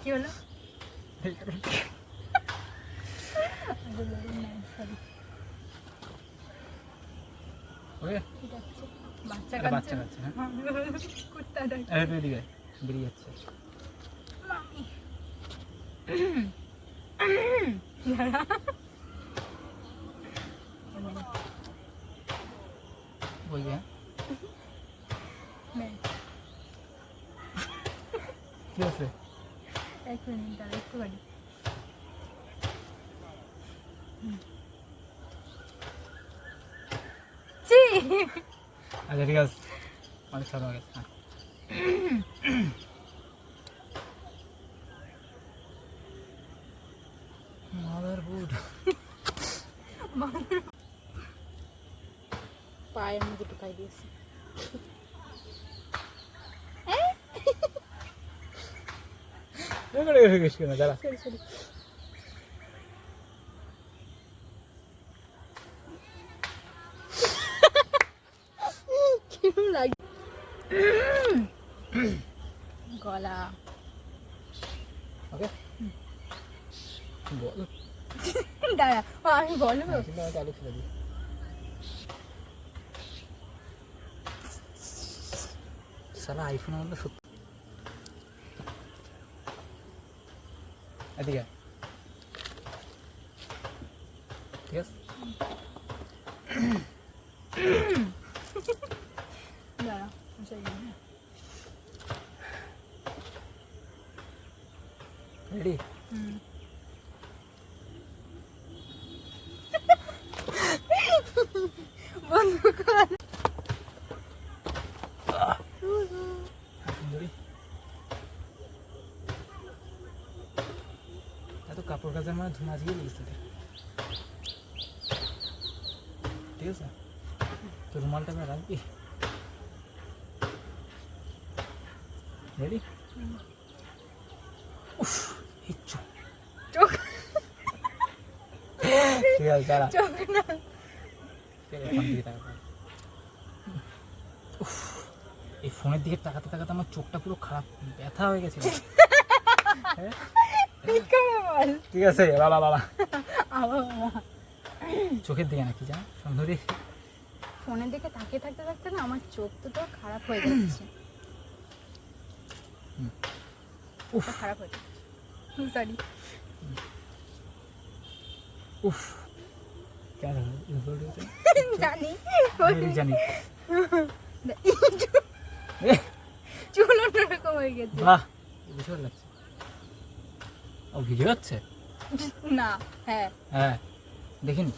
কি হলো? বাচ্চা কাচ্চা কুত্তা বেরিয়ে যাচ্ছে। বলবে কি আছে? এক মিনিট দাঁড়া, একটু গাড়ি। আচ্ছা ঠিক আছে, অনেক ছোট হয়ে গেছে। পায়ের মধ্যে ঢুকাই দিয়েছে। দাঁড়া গলা। ওকে বল, দাঁড়া আমি বলবো। সালা আইফোন আমাদের সত্যি। এদিকে ঠিক আছে। দাঁড়া রেডি? বন্ধ কর। এত কাপড় কাচার মানে ধুমা দিয়ে লেগেছে। ঠিক আছে, তো রুমালটা আমরা রাখবি। রেডি? চোখ ঠিক আছে, দাঁড়া। এই ফোনের দিকে তাকাতে তাকাতে আমার চোখটা পুরো খারাপ, ব্যথা হয়ে গেছে। ঠিক আছে বাবা বাবা, চোখের দিকে নাকি জানো সুন্দরী, ফোনের দিকে তাকিয়ে থাকতে থাকতে না আমার চোখ তো খারাপ হয়ে যাচ্ছে। খারাপ হয়ে যাচ্ছে, সরি। উফ কেন জানি জানি চুল অন্যরকম হয়ে গেছে। বাহ, বুঝতে লাগছে। ও ভিডিও হচ্ছে না? হ্যাঁ হ্যাঁ, দেখিনি।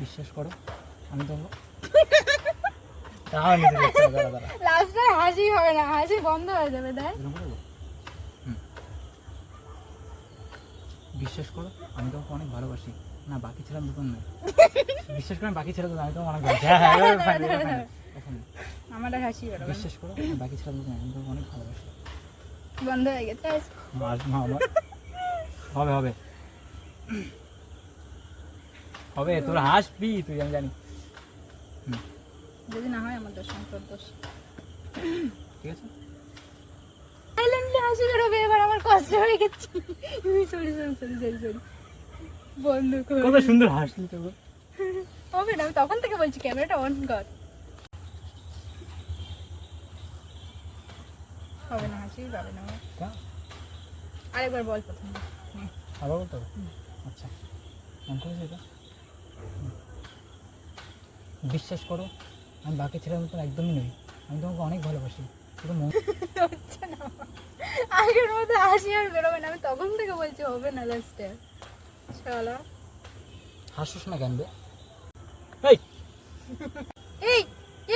বিশ্বাস করো আমি তো লাস্টে হাসি হবে না, হাসি বন্ধ হয়ে যাবে। দেখ বিশ্বাস করো আমি তোমাকে অনেক ভালোবাসি। না বাকি ছিলাম দুজন না, বিশ্বাস করে বাকি ছিল তো আমি তোমাকে অনেক ভালোবাসি। আমার হাসি বিশ্বাস করো বাকি ছিলাম দুজন, আমি তোমাকে অনেক ভালোবাসি। বন্ধ হয়ে গেছে। হবে হবে হবে, তোর হাসবি তুই, আমি জানি। যদি না হয় আমার দোষ, তোর দোষ। ঠিক আছে, সাইলেন্টলি হাসি বেরোবে। এবার আমার কষ্ট হয়ে গেছে। Sorry sorry sorry sorry sorry, বন্ধ কর। কত সুন্দর হাসলি তো। হবে না, আমি তখন থেকে বলছি ক্যামেরাটা অন কর। হবে না, হাসি পাবে না। আরেকবার বল প্রথমে। আবার বলতে হবে? আচ্ছা, মন করেছে এটা? বিশ্বাস করো আমি বাকি ছেলের মতন একদমই নই, আমি তোমাকে অনেক ভালোবাসি। হচ্ছে না, আগের মধ্যে হাসি আর বেরোবে না। আমি তখন থেকে বলছি হবে না লাস্টে। চলো হাসিস না কেন বে? এই এই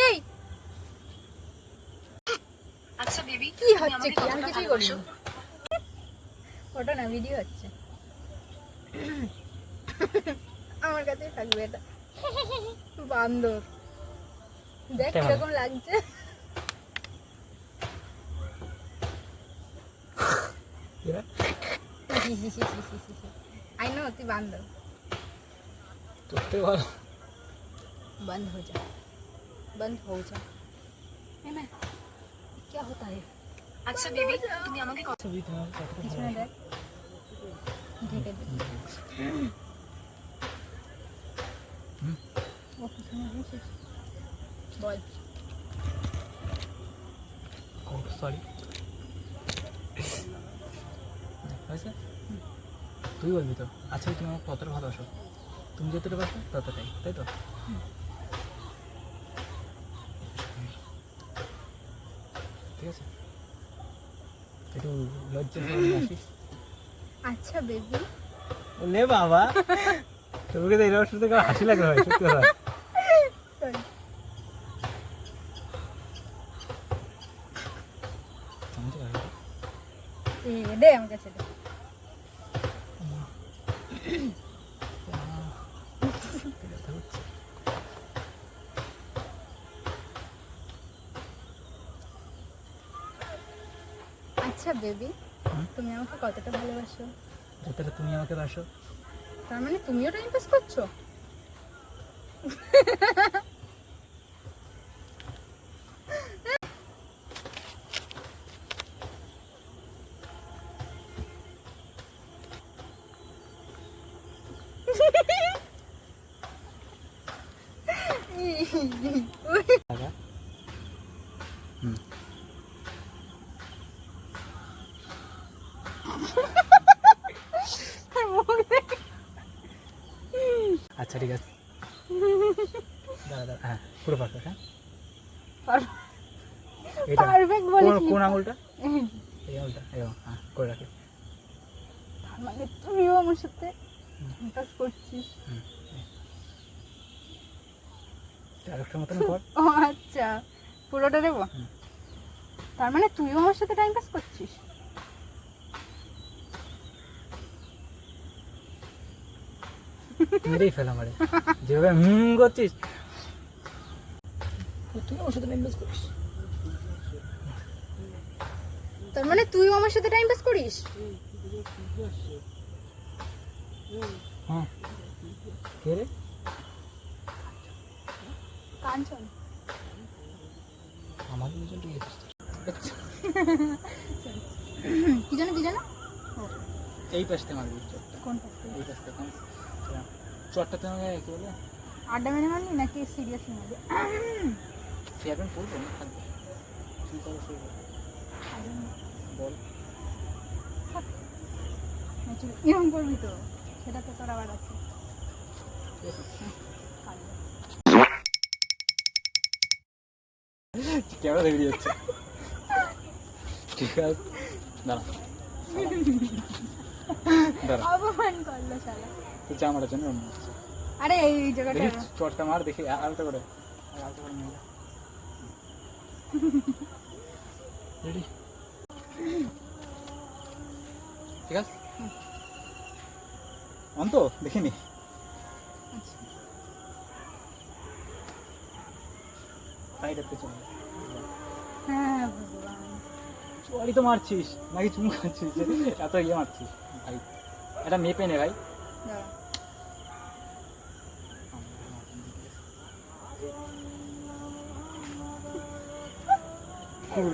এই আচ্ছা বেবি কি হচ্ছে? কি আমি কিছুই করিনি। ফটো না ভিডিও হচ্ছে। আমার কাছেই থাকবে এটা। বান্দর দেখ কিরকম লাগছে। आई नो तू बंद তোরতে ভালো बंद हो जा ए मैं क्या होता है আচ্ছা বেবি তুমি আমাকে ছবি তোমার কতটা কিছু ভালো না দেখ ঢেকে দে ও কিছু না দেখিস বল সরি হয়েছে তুই বলবি তো আচ্ছা তুমি আমাকে কতটা ভালোবাসো তুমি যতটা বাসো ততটাই তাই তো ঠিক আছে একটু লজ্জা করে আসিস अच्छा बेबी লে বাবা তোকে তো এরকম শুনতে হাসি লাগে ভাই সত্যি কথা दे আমার কাছে দে আচ্ছা বেবি তুমি আমাকে কতটা ভালোবাসো যতটা তুমি আমাকে বাসো তার মানে তুমিও টাইম পাস করছো আচ্ছা ঠিক আছে দাঁড়া দাঁড়া হ্যাঁ পুরো পারফেক্ট হ্যাঁ এটা পারফেক্ট বলিস কোন আঙুলটা এই আঙুলটা এই হ্যাঁ করে রাখি তার মানে তুমিও আমার সাথে কাজ করছিস আরেকটা মতন কর ও আচ্ছা পুরোটা দেবো তার মানে তুইও আমার সাথে টাইম পাস করছিস মেরেই ফেল আমারে যেভাবে করছিস তুই আমার সাথে টাইম পাস করিস তার মানে তুইও আমার সাথে টাইম পাস করিস হ্যাঁ কে রে কাঞ্চন আমাদের দুজন ঠিক আছে কি জানো এই পাশতে মারবি চটটা কোন পাশে এই পাশতে চটটাতে আমাকে কি বলে আড্ডা মেরে মারলি নাকি সিরিয়াসলি মারলি চেয়ারম্যান পড়বো না থাকবে তুই করো শুরু কর। বল এরকম করবি তো সেটা তো তোর আবার আছে ঠিক আছে ক্যামেরা দেখে যাচ্ছে ঠিক আছে দাঁড়া দাঁড়া অপমান করলো শালা তুই চামড়ার জন্য অন্য হচ্ছে আরে এই জায়গাটা দেখি চটটা মার দেখি আলটা করে আলটা করে নিয়ে রেডি ঠিক আছে অন্ত দেখিনি সাইডে চলে হ্যাঁ ভগবান চুয়ারি তো মারছিস নাকি চুমু খাচ্ছিস এত ইয়ে মারছিস ভাই এটা মেপে নে ভাই দাঁড়া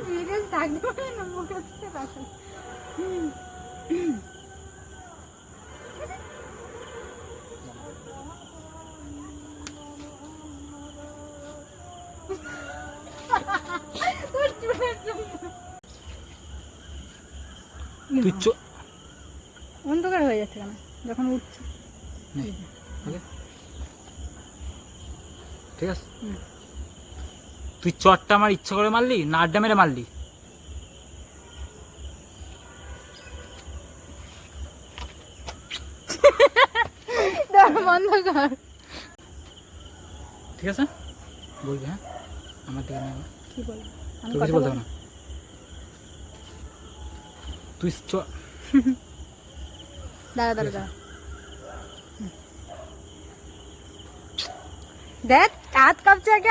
সিরিয়াস থাকবে না মুখে থেকে পাশে তুই অন্ধকার হয়ে যাচ্ছে কেন যখন উঠছে ওকে ঠিক আছে তুই চটটা আমার ইচ্ছা করে মারলি না আড্ডা মেরে মারলি বন্ধ কর ঠিক আছে বলবি হ্যাঁ আমার দিকে নিয়ে আয়। কি বল তোর কিছু বলতে হবে না তুই দাঁড়া দাঁড়া দাঁড়া দেখ হাত কাঁপছে আগে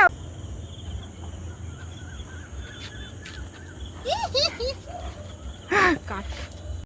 কাট